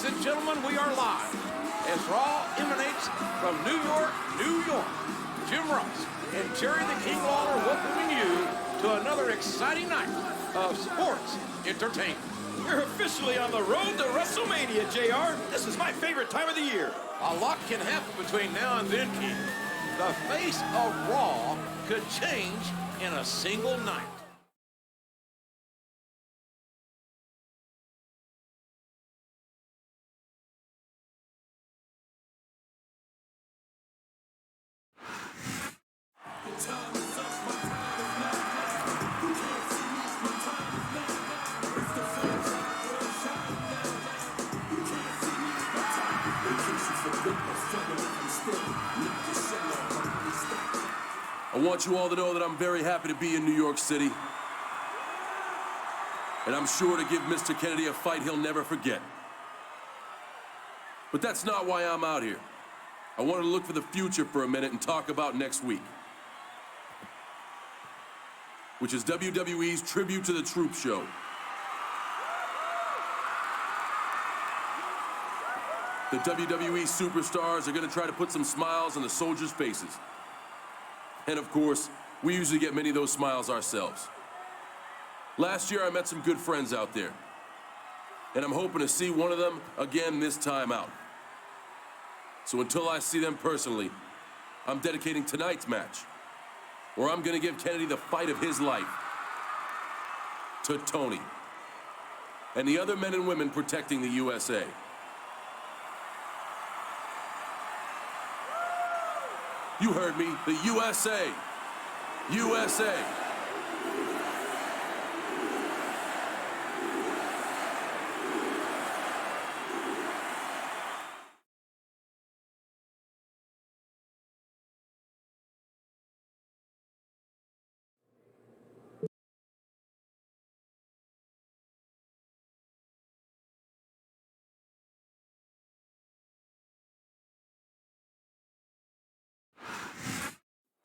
Ladies and gentlemen, we are live as Raw emanates from New York, New York. Jim Ross and Jerry the King Lawler welcoming you to another exciting night of sports entertainment. We're officially on the road to WrestleMania, JR. This is my favorite time of the year. A lot can happen between now and then, King. The face of Raw could change in a single night. I want you all to know that I'm very happy to be in New York City. And I'm sure to give Mr. Kennedy a fight he'll never forget. But that's not why I'm out here. I wanted to look for the future for a minute and talk about next week, which is WWE's Tribute to the Troop show. The WWE superstars are going to try to put some smiles on the soldiers' faces. And of course, we usually get many of those smiles ourselves. Last year, I met some good friends out there. And I'm hoping to see one of them again this time out. So until I see them personally, I'm dedicating tonight's match, where I'm gonna give Kennedy the fight of his life, to Tony and the other men and women protecting the USA. You heard me, the USA. USA.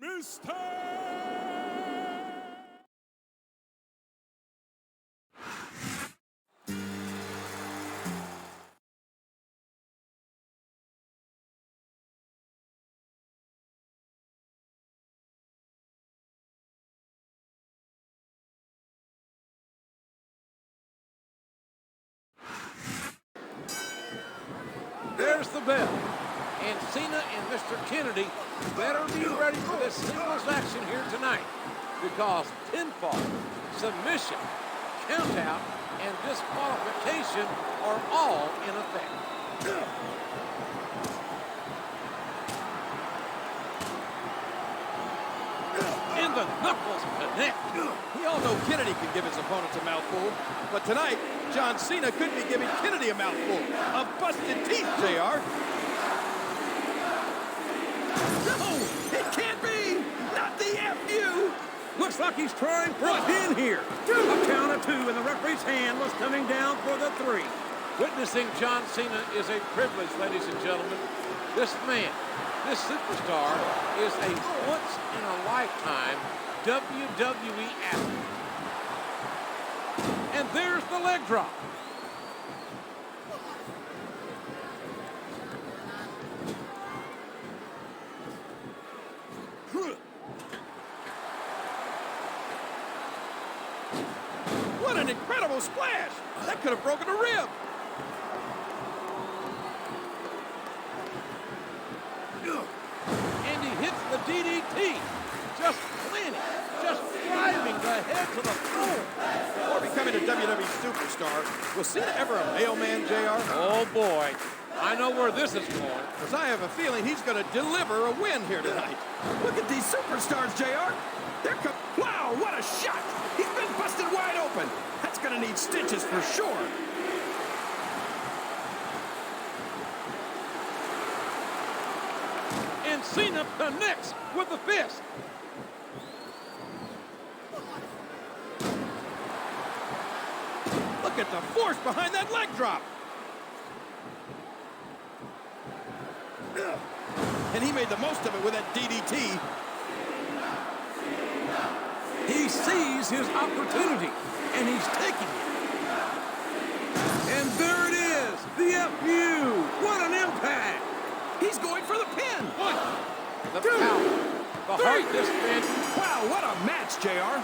Mr. There's the bell. And Cena and Mr. Kennedy better be ready for this singles action here tonight, because pinfall, submission, countout, and disqualification are all in effect. And the knuckles connect. We all know Kennedy can give his opponents a mouthful, but tonight, John Cena could be giving Kennedy a mouthful of busted teeth, JR. No, it can't be! Not the FU! Looks like he's trying for a pin here. A count of 2, and the referee's hand was coming down for the 3. Witnessing John Cena is a privilege, ladies and gentlemen. This man, this superstar, is a once-in-a-lifetime WWE athlete. And there's the leg drop. What an incredible splash! That could have broken a rib. And he hits the DDT. Just planting, just driving the head to the floor. Before becoming a WWE superstar, was Cena ever a mailman, JR? Oh, boy. I know where this is going. Because I have a feeling he's going to deliver a win here tonight. Look at these superstars, JR. Wow, what a shot! He's been busted wide open. That's going to need stitches for sure. And Cena connects with the fist. Look at the force behind that leg drop. And he made the most of it with that DDT. He sees his opportunity, and he's taking it. And there it is, the DFU! What an impact! He's going for the pin. The power, the heart this man. Wow, what a match, JR.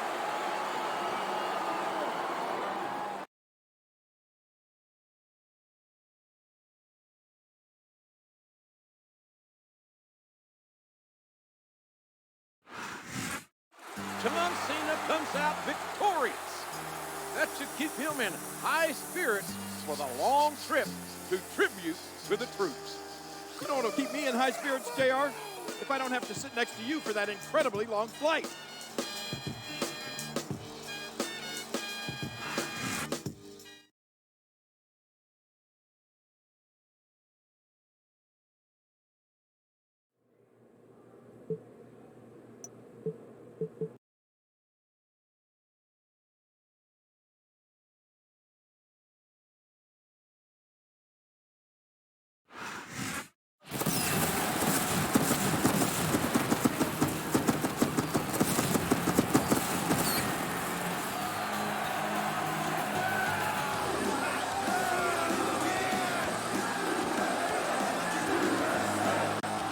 John Cena comes out victorious. That should keep him in high spirits for the long trip to tribute to the troops. You know what'll keep me in high spirits, JR? If I don't have to sit next to you for that incredibly long flight.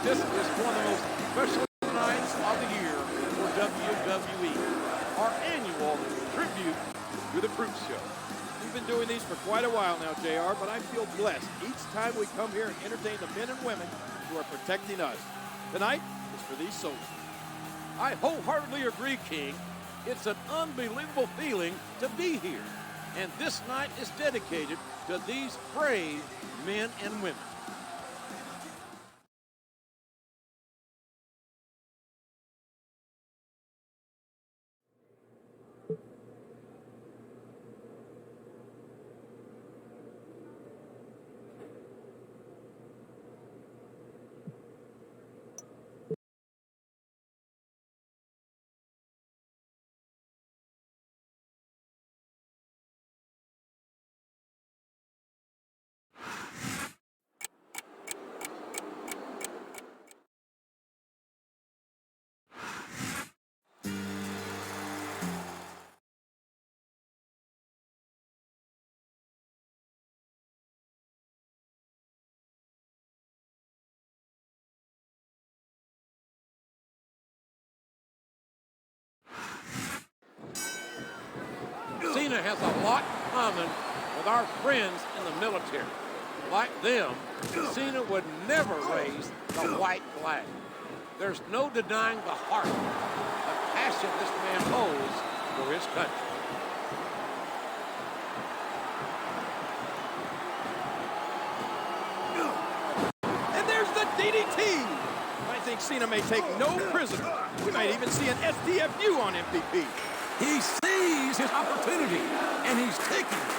This is one of the most special nights of the year for WWE, our annual tribute to the Troops show. We've been doing these for quite a while now, JR, but I feel blessed each time we come here and entertain the men and women who are protecting us. Tonight is for these soldiers. I wholeheartedly agree, King. It's an unbelievable feeling to be here. And this night is dedicated to these brave men and women. Cena has a lot in common with our friends in the military. Like them, Cena would never raise the white flag. There's no denying the heart, the passion this man holds for his country. And there's the DDT. I think Cena may take no prisoner. We might even see an SDFU on MVP. He sees his opportunity, and he's taking it.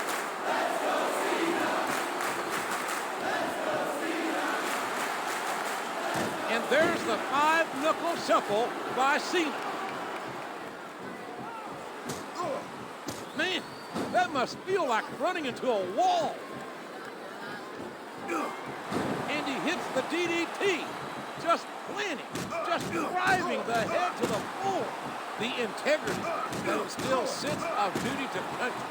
And there's the five-knuckle shuffle by Cena. Man, that must feel like running into a wall. And he hits the DDT. Just planting, just driving the head to the floor. The integrity that instills sense of duty to country.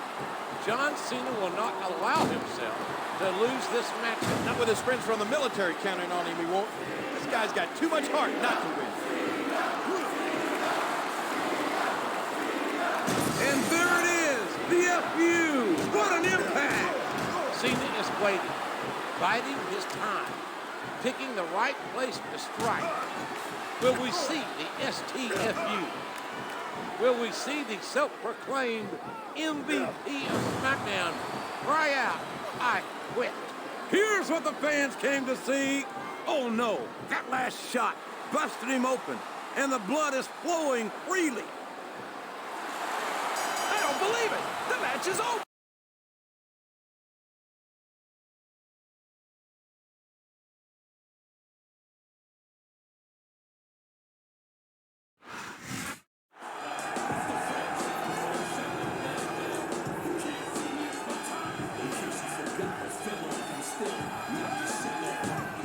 John Cena will not allow himself to lose this match. Not with his friends from the military counting on him, he won't. This guy's got too much heart not to win. And there it is, DFU. What an impact. Cena is waiting, biding his time, picking the right place to strike. Will we see the STFU? Will we see the self-proclaimed MVP of SmackDown cry out, "I quit"? Here's what the fans came to see. Oh no, that last shot busted him open, and the blood is flowing freely. I don't believe it. The match is over.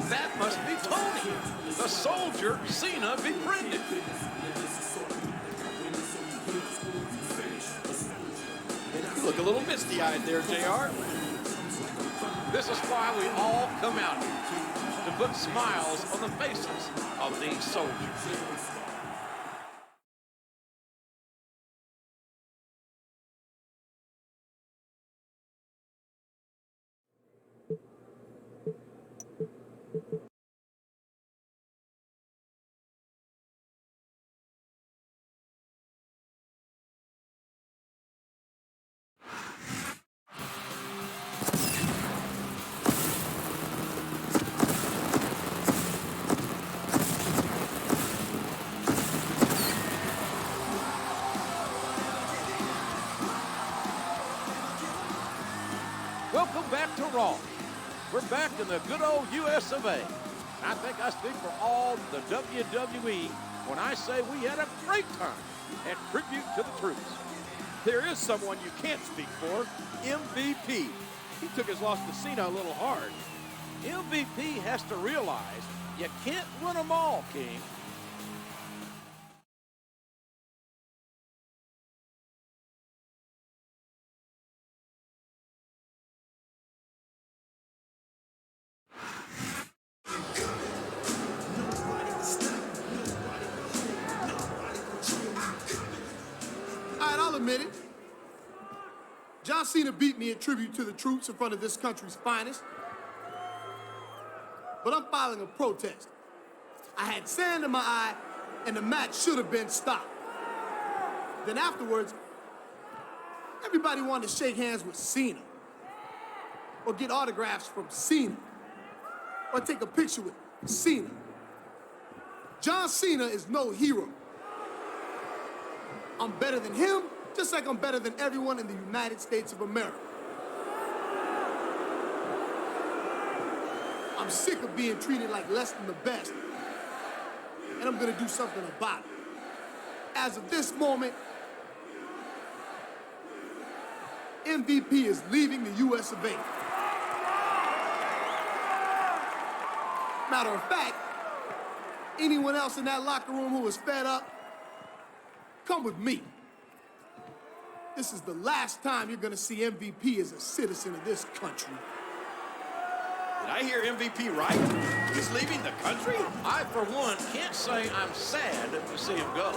That must be Tony, the soldier Cena befriended. You look a little misty-eyed there, JR. This is why we all come out here, to put smiles on the faces of these soldiers. Welcome back to Raw. We're back in the good old US of A. I think I speak for all the WWE when I say we had a great time at Tribute to the Troops. There is someone you can't speak for, MVP. He took his loss to Cena a little hard. MVP has to realize you can't win them all, King. I'll admit it. John Cena beat me at Tribute to the Troops in front of this country's finest. But I'm filing a protest. I had sand in my eye, and the match should have been stopped. Then afterwards, everybody wanted to shake hands with Cena, or get autographs from Cena, or take a picture with Cena. John Cena is no hero. I'm better than him, just like I'm better than everyone in the United States of America. I'm sick of being treated like less than the best, and I'm gonna do something about it. As of this moment, MVP is leaving the US of A. Matter of fact, anyone else in that locker room who was fed up, come with me. This is the last time you're gonna see MVP as a citizen of this country. Did I hear MVP right? He's leaving the country? I, for one, can't say I'm sad to see him go.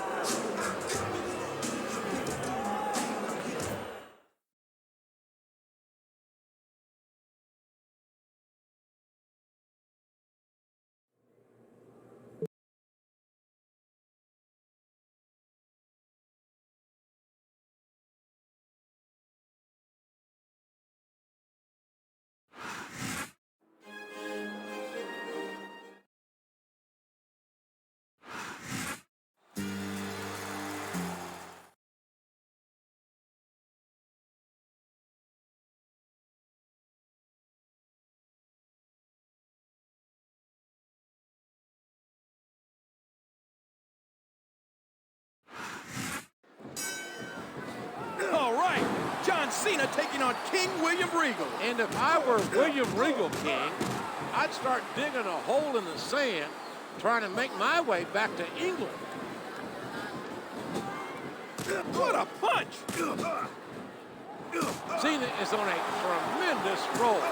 All right, John Cena taking on King William Regal. And if I were William Regal, King, I'd start digging a hole in the sand, trying to make my way back to England. What a punch! Cena is on a tremendous roll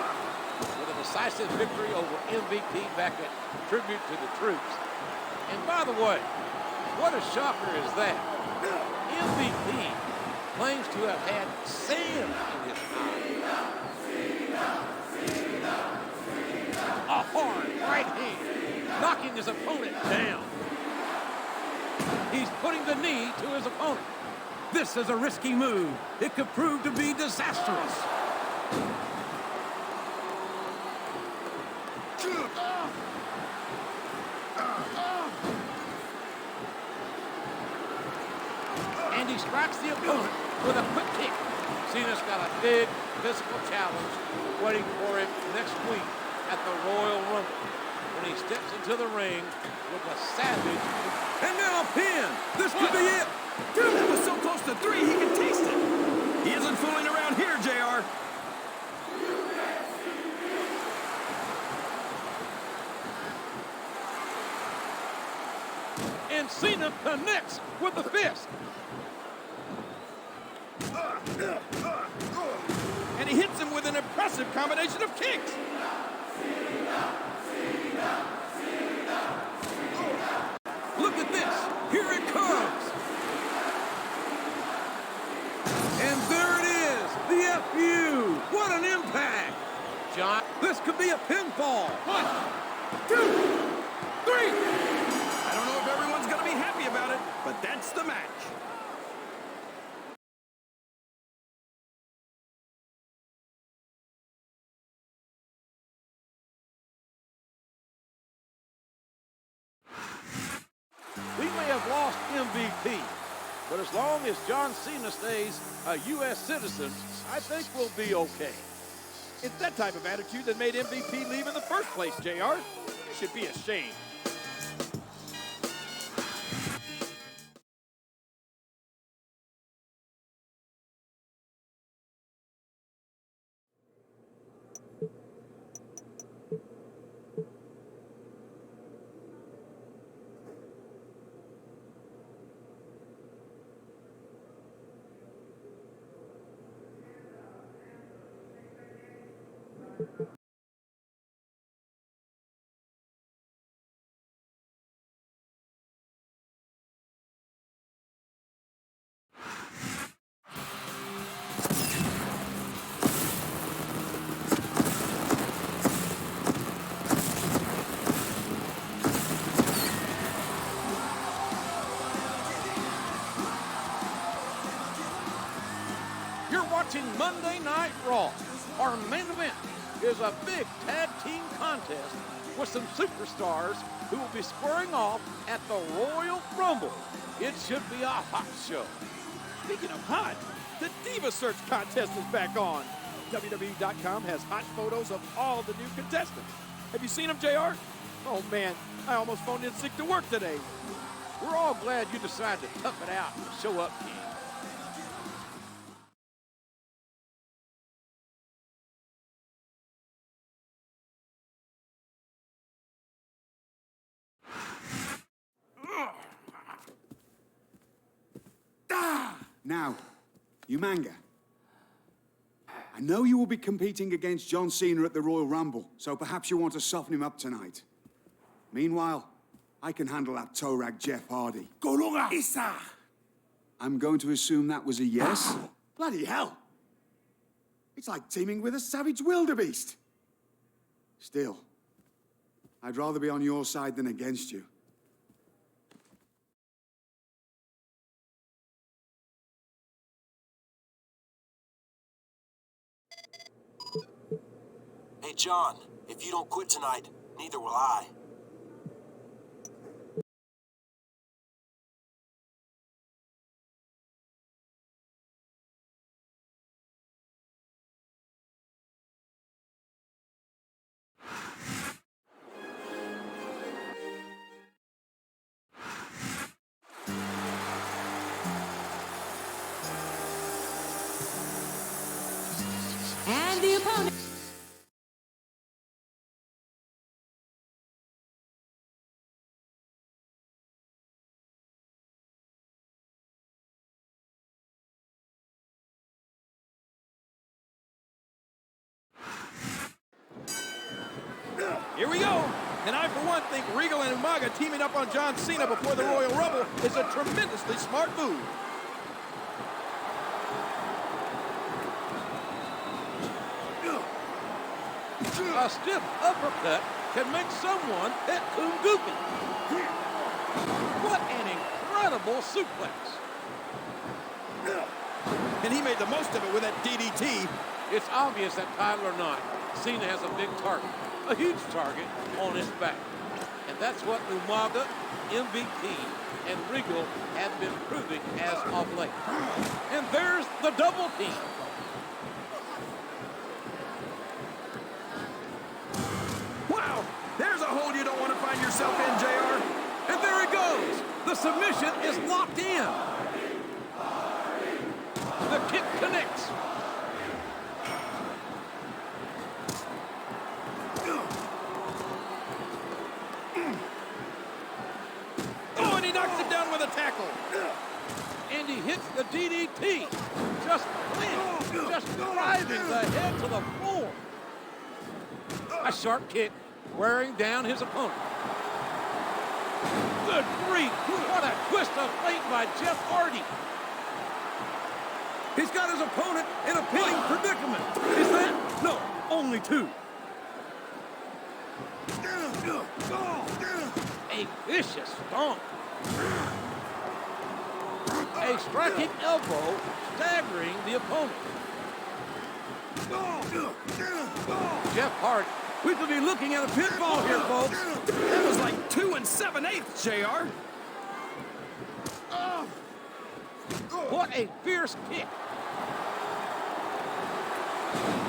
with a decisive victory over MVP back at Tribute to the Troops. And by the way, what a shocker is that? MVP claims to have had sand in his eye. A hard right hand, knocking his opponent down. He's putting the knee to his opponent. This is a risky move. It could prove to be disastrous. And he strikes the opponent with a quick kick. Cena's got a big physical challenge waiting for him next week at the Royal Rumble when he steps into the ring with a savage. And now a pin. This could be it. Dude, that was so close to 3, he can taste it. He isn't fooling around here, JR. And Cena connects with the fist. And he hits him with an impressive combination of kicks. Look at this. Here it comes. And there it is. The FU. What an impact. John, This could be a pinfall. 1, 2, 3. I don't know if everyone's going to be happy about it, but that's the match. we may have lost MVP, but as long as John Cena stays a U.S. citizen, I think we'll be okay. It's that type of attitude that made MVP leave in the first place, JR. You should be ashamed. You're watching Monday Night Raw. Our main event is a big tag team contest with some superstars who will be squaring off at the Royal Rumble. It should be a hot show. Speaking of hot, the Diva Search contest is back on. WWE.com has hot photos of all the new contestants. Have you seen them, JR? Oh, man, I almost phoned in sick to work today. We're all glad you decided to tough it out and show up, King. Now, Umanga, I know you will be competing against John Cena at the Royal Rumble, so perhaps you want to soften him up tonight. Meanwhile, I can handle that toe rag Jeff Hardy. Golunga Isa. I'm going to assume that was a yes. Bloody hell. It's like teaming with a savage wildebeest. Still, I'd rather be on your side than against you. Hey, John, if you don't quit tonight, neither will I. And the opponent. Here we go. And I, for one, think Regal and Umaga teaming up on John Cena before the Royal Rumble is a tremendously smart move. A stiff uppercut can make someone hit Kunguki. What an incredible suplex. And he made the most of it with that DDT. It's obvious that title or not, Cena has a big target, a huge target on his back. And that's what Umaga, MVP, and Regal have been proving as of late. And there's the double team. Wow, there's a hole you don't want to find yourself in, JR. And there it goes. The submission is locked in. The kick connects. Oh, and he knocks him down with a tackle. And he hits the DDT. Just right driving the head to the floor. A sharp kick wearing down his opponent. Good grief, what a twist of fate by Jeff Hardy. He's got his opponent in a pinning predicament. Is that? No, only two. A vicious stomp. A striking elbow staggering the opponent. Jeff Hardy. We could be looking at a pinfall here, folks. That was like 2 7/8, JR. What a fierce kick.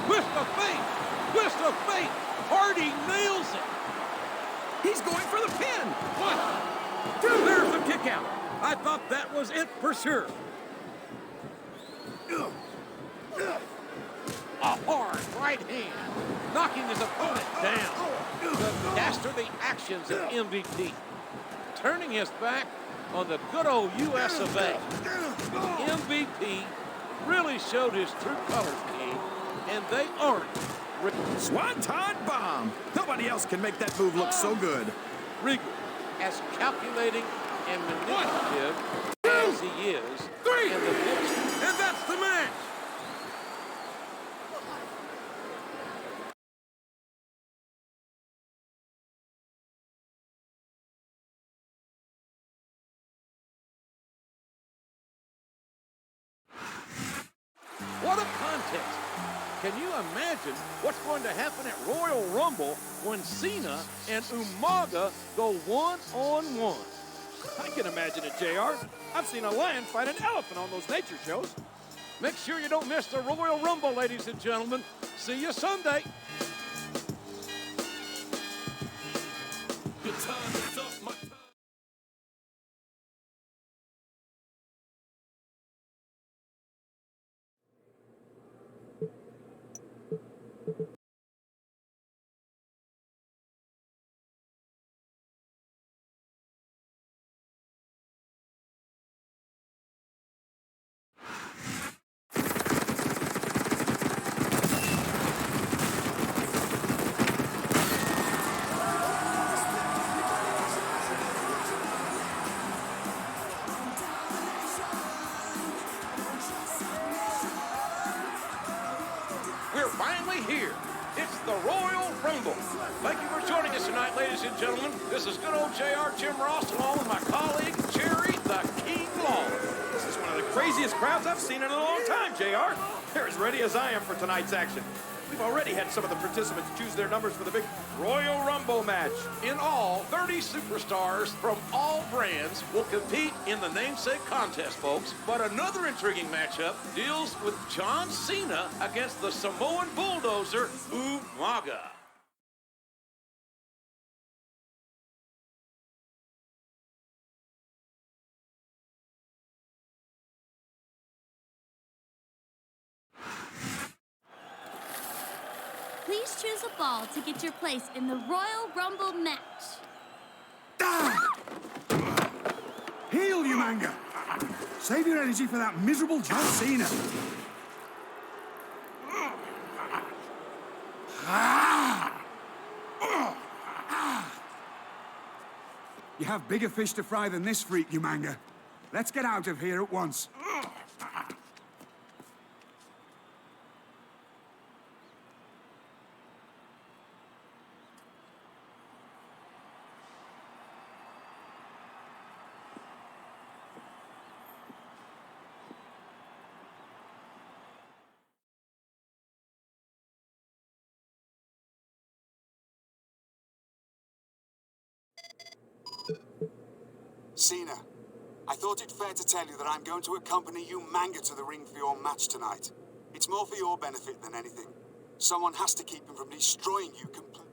Twist of fate. Twist of fate. Hardy nails it. He's going for the pin. There's the kick out. I thought that was it for sure. A hard right hand, knocking his opponent down. The dastardly actions of MVP, turning his back on the good old US of A. MVP really showed his true colors, King, and they aren't. Swanton bomb. Nobody else can make that move look so good. Regal, as calculating and manipulative as he is, and the next. And that's the match. What a contest! Can you imagine what's going to happen at Royal Rumble when Cena and Umaga go one-on-one? I can imagine it, JR. I've seen a lion fight an elephant on those nature shows. Make sure you don't miss the Royal Rumble, ladies and gentlemen. See you Sunday. Your time is up, my time. We're finally here. It's the Royal Rumble. Thank you for joining us tonight, ladies and gentlemen. This is good old JR Jim Ross, along with my colleague, Jerry the King Lawler. This is one of the craziest crowds I've seen in a long time, JR. They're as ready as I am for tonight's action. We've already had some of the participants choose their numbers for the big Royal Rumble match. In all, 30 superstars from all brands will compete in the namesake contest, folks. But another intriguing matchup deals with John Cena against the Samoan bulldozer, Umaga. Please choose a ball to get your place in the Royal Rumble match. Heal, you manga! Save your energy for that miserable John Cena. You have bigger fish to fry than this freak, you manga. Let's get out of here at once. Cena, I thought it fair to tell you that I'm going to accompany you manga to the ring for your match tonight. It's more for your benefit than anything. Someone has to keep him from destroying you completely.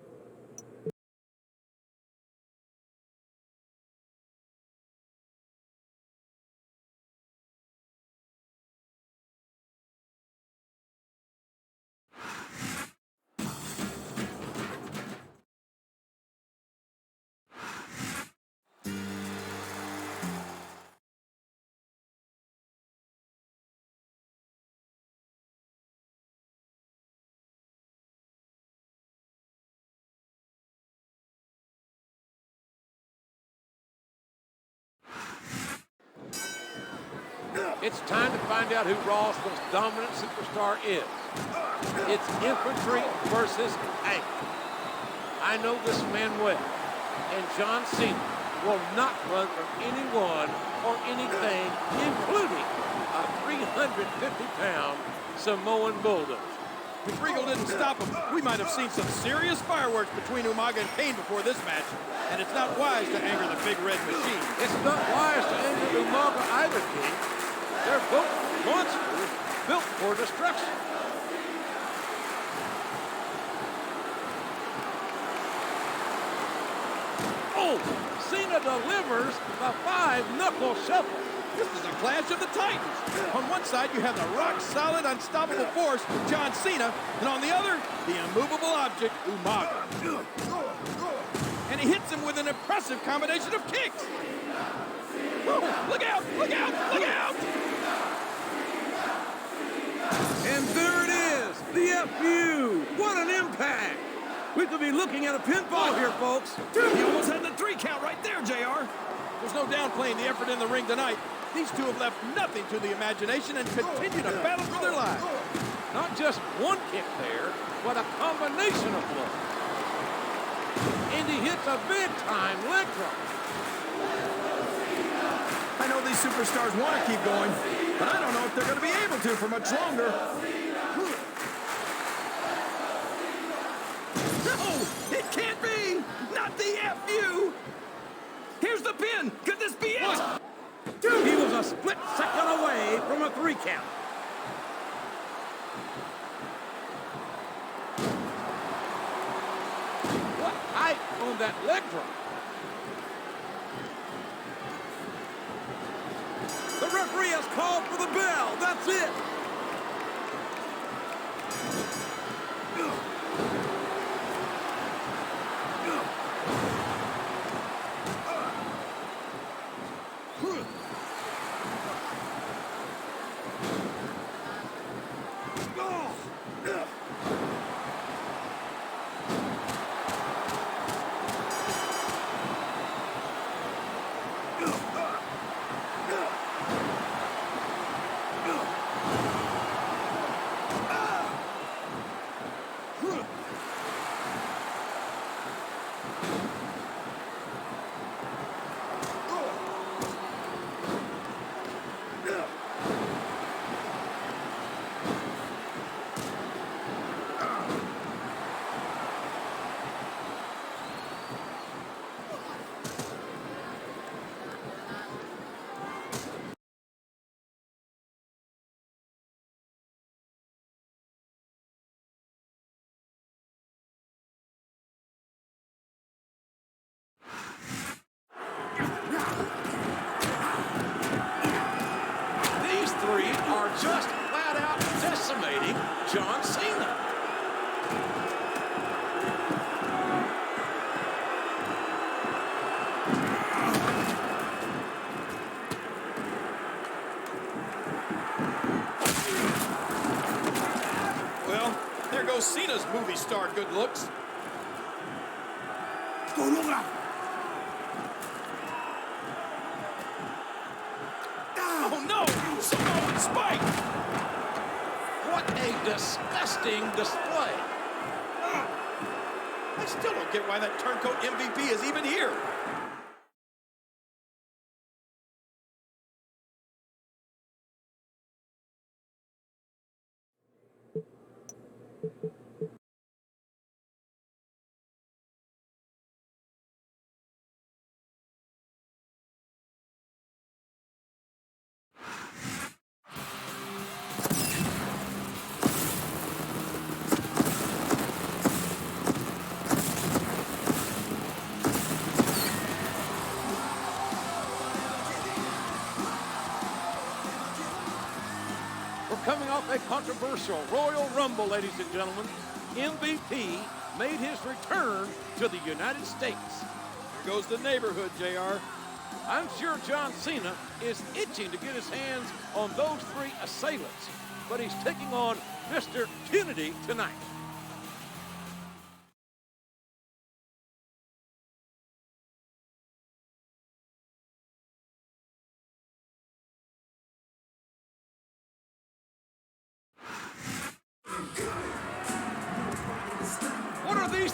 It's time to find out who Raw's most dominant superstar is. It's infantry versus tank. I know this man well, and John Cena will not run from anyone or anything, including a 350-pound Samoan bulldozer. If Regal didn't stop him, we might have seen some serious fireworks between Umaga and Kane before this match. And it's not wise to anger the big red machine. It's not wise to anger Umaga either, King. They're both monsters built for destruction. Oh, Cena delivers the 5-knuckle shuffle. This is a clash of the titans. On one side, you have the rock-solid, unstoppable force, John Cena, and on the other, the immovable object, Umaga. And he hits him with an impressive combination of kicks. Whoa, look out, look out, look out! And there it is, the FU. What an impact. We could be looking at a pinfall here, folks. He almost had the 3 count right there, JR. There's no downplaying the effort in the ring tonight. These two have left nothing to the imagination and continue to battle for their lives. Not just one kick there, but a combination of blows. And he hits a big-time leg drop. I know these superstars want to keep going, but I don't know if they're going to be able to for much longer. No, it can't be! Not the FU! Here's the pin! Could this be it? He was a split second away from a 3 count. What height on that leg drop. The referee has called for the bell. That's it. These three are just flat out decimating John Cena. Well, there goes Cena's movie star good looks. Oh no! Samoan spike! What a disgusting display. I still don't get why that turncoat MVP is even here. We're coming off a controversial Royal Rumble, ladies and gentlemen. MVP made his return to the United States. Here goes the neighborhood, JR. I'm sure John Cena is itching to get his hands on those three assailants, but he's taking on Mr. Kennedy tonight.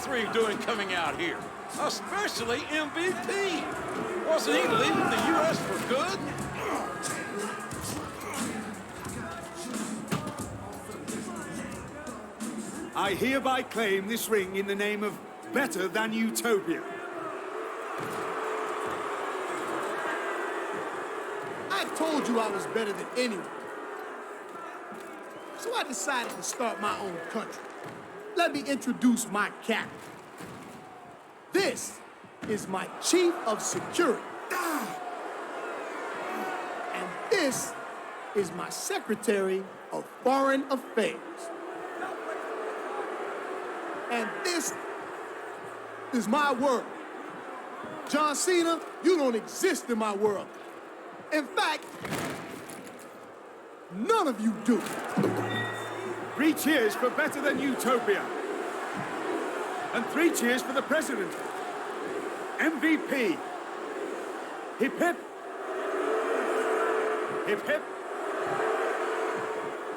three doing coming out here? Especially MVP. Wasn't he leaving the U.S. for good? I hereby claim this ring in the name of Better Than Utopia. I told you I was better than anyone. So I decided to start my own country. Let me introduce my captain. This is my chief of security. And this is my secretary of foreign affairs. And this is my world. John Cena, you don't exist in my world. In fact, none of you do. 3 cheers for Better Than Utopia. And 3 cheers for the president. MVP. Hip hip. Hip hip.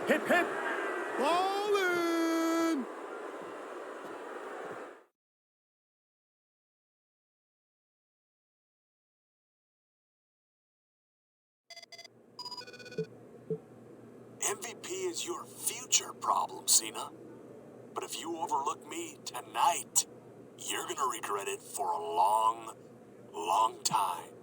Hip hip. Ballin'! MVP is your future problem, Cena. But if you overlook me tonight, you're gonna regret it for a long, long time.